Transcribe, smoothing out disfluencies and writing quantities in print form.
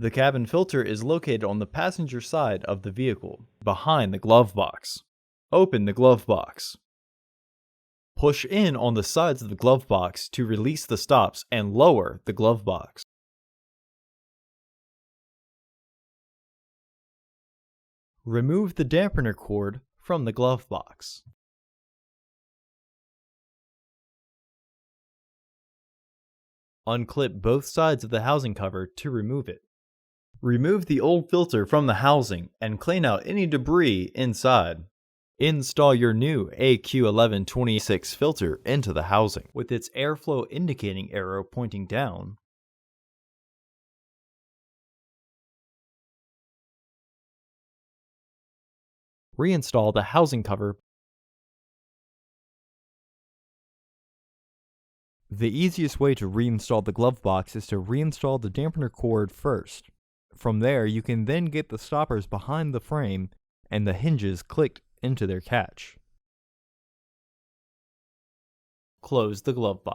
The cabin filter is located on the passenger side of the vehicle, behind the glove box. Open the glove box. Push in on the sides of the glove box to release the stops and lower the glove box. Remove the dampener cord from the glove box. Unclip both sides of the housing cover to remove it. Remove the old filter from the housing and clean out any debris inside. Install your new AQ1126 filter into the housing with its airflow indicating arrow pointing down. Reinstall the housing cover. The easiest way to reinstall the glove box is to reinstall the dampener cord first. From there, you can then get the stoppers behind the frame and the hinges clicked into their catch. Close the glove box.